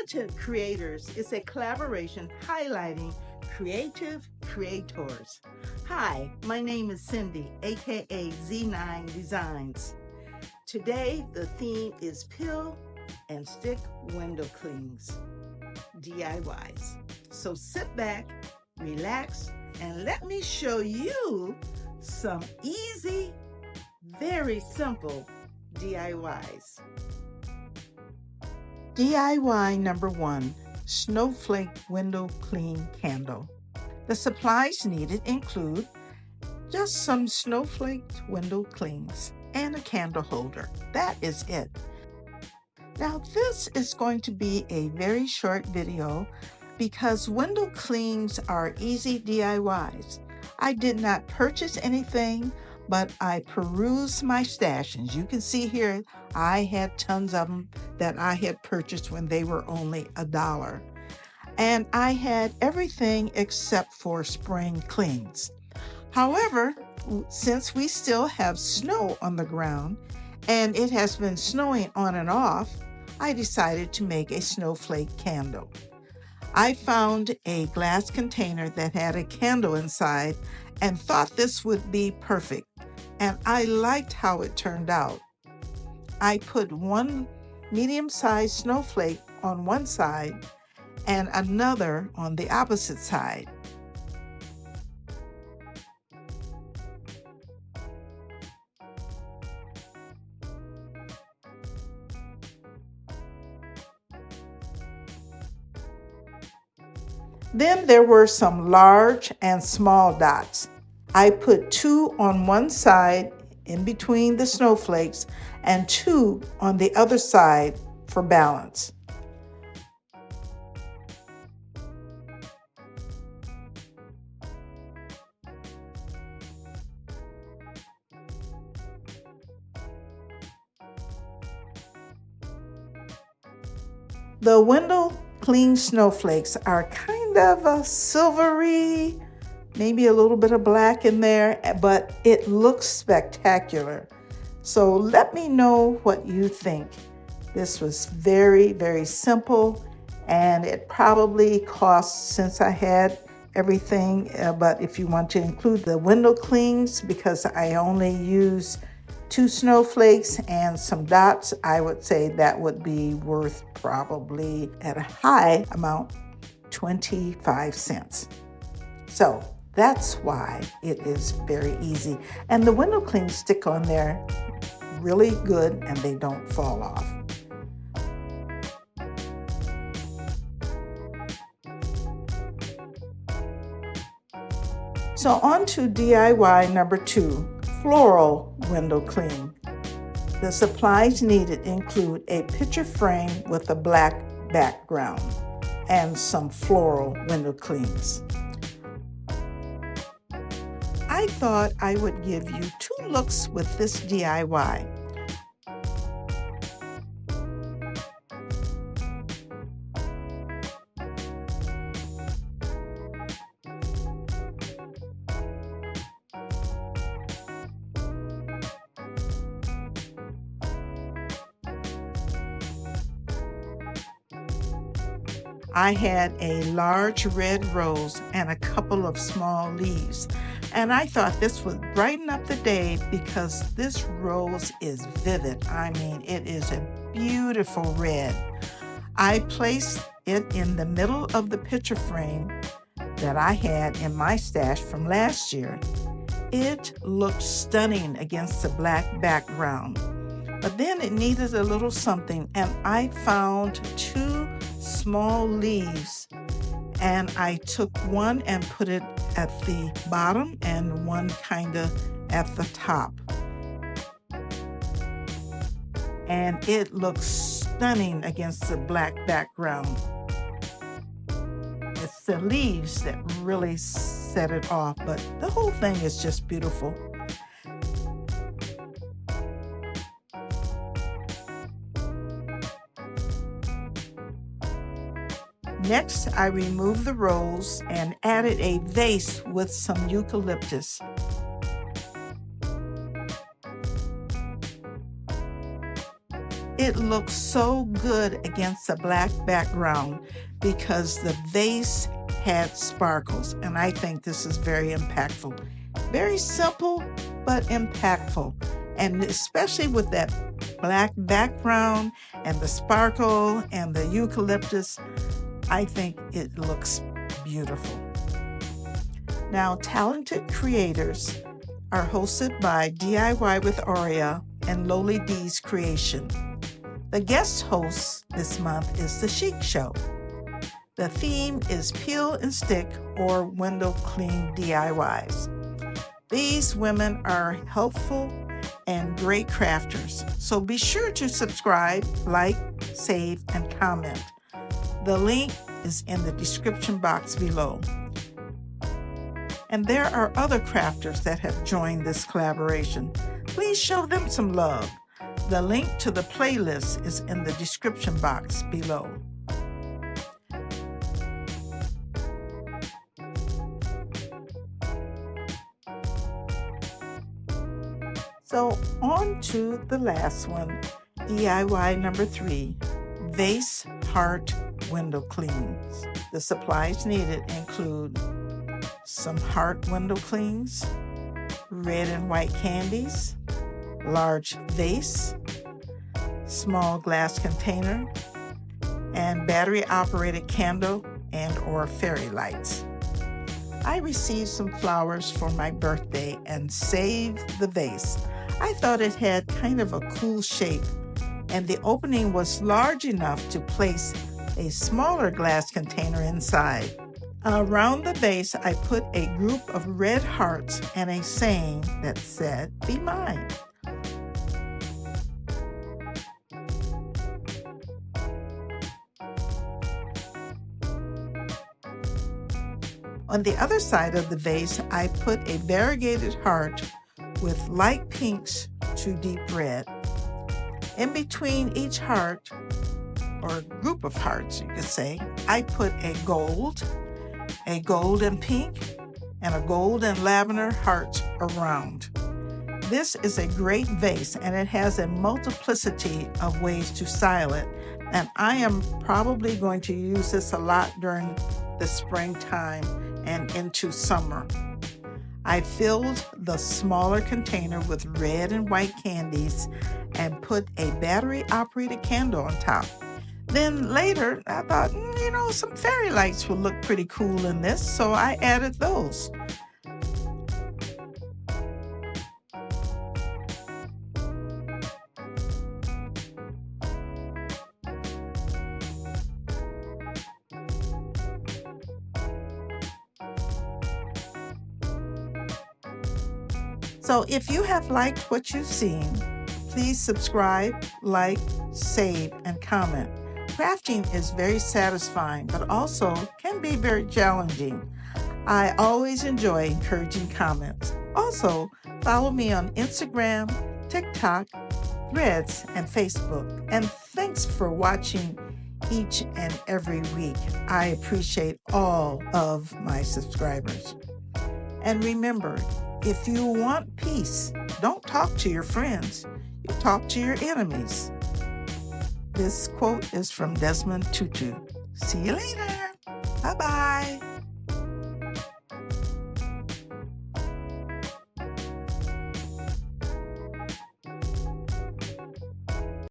Talented Creators is a collaboration highlighting creative creators. Hi, my name is Cindy, aka Z9Designs. Today, the theme is peel and stick window clings, DIYs. So sit back, relax, and let me show you some easy, very simple DIYs. DIY number 1, snowflake window clean candle. The supplies needed include just some snowflake window clings and a candle holder. That is it. Now this is going to be a very short video because window clings are easy DIYs. I did not purchase anything, but I perused my stash. As you can see here, I had tons of them that I had purchased when they were only $1. And I had everything except for spring clings. However, since we still have snow on the ground and it has been snowing on and off, I decided to make a snowflake candle. I found a glass container that had a candle inside and thought this would be perfect, and I liked how it turned out. I put one medium-sized snowflake on one side and another on the opposite side. Then there were some large and small dots. I put 2 on one side in between the snowflakes and 2 on the other side for balance. The window clean snowflakes are kind of a silvery, maybe a little bit of black in there, but it looks spectacular. So let me know what you think. This was very, very simple, and it probably cost, since I had everything, but if you want to include the window clings, because I only used 2 snowflakes and some dots, I would say that would be worth probably at a high amount 25 cents. So that's why it is very easy. And the window clings stick on there really good and they don't fall off. So on to DIY number 2. Floral window cling. The supplies needed include a picture frame with a black background and some floral window clings. I thought I would give you 2 looks with this DIY. I had a large red rose and a couple of small leaves, and I thought this would brighten up the day because this rose is vivid. I mean, it is a beautiful red. I placed it in the middle of the picture frame that I had in my stash from last year. It looked stunning against the black background, but then it needed a little something, and I found 2 small leaves, and I took one and put it at the bottom and one kind of at the top, and it looks stunning against the black background. It's the leaves that really set it off, but the whole thing is just beautiful. Next, I removed the rose and added a vase with some eucalyptus. it looks so good against a black background because the vase had sparkles, and I think this is very impactful. Very simple, but impactful. And especially with that black background and the sparkle and the eucalyptus, I think it looks beautiful. Now, Talented Creators are hosted by DIY with Aurea and Lowly D's Creation. The guest host this month is The Chic Show. The theme is Peel and Stick or Window Clean DIYs. These women are helpful and great crafters, so be sure to subscribe, like, save, and comment. The link is in the description box below. And there are other crafters that have joined this collaboration. Please show them some love. The link to the playlist is in the description box below. So on to the last one, DIY number 3, Vase Heart Window Cleans. The supplies needed include some heart window cleans, red and white candies, large vase, small glass container, and battery-operated candle and or fairy lights. I received some flowers for my birthday and saved the vase. I thought it had kind of a cool shape, and the opening was large enough to place a smaller glass container inside. Around the vase, I put a group of red hearts and a saying that said, "Be mine." On the other side of the vase, I put a variegated heart with light pinks to deep red. In between each heart, or group of hearts, you could say, I put a gold and pink, and a gold and lavender heart around. This is a great vase, and it has a multiplicity of ways to style it, and I am probably going to use this a lot during the springtime and into summer. I filled the smaller container with red and white candies and put a battery-operated candle on top. Then later, I thought, some fairy lights would look pretty cool in this, so I added those. So if you have liked what you've seen, please subscribe, like, save, and comment. Crafting is very satisfying, but also can be very challenging. I always enjoy encouraging comments. Also, follow me on Instagram, TikTok, Threads, and Facebook. And thanks for watching each and every week. I appreciate all of my subscribers. And remember, if you want peace, don't talk to your friends. You talk to your enemies. This quote is from Desmond Tutu. See you later. Bye-bye.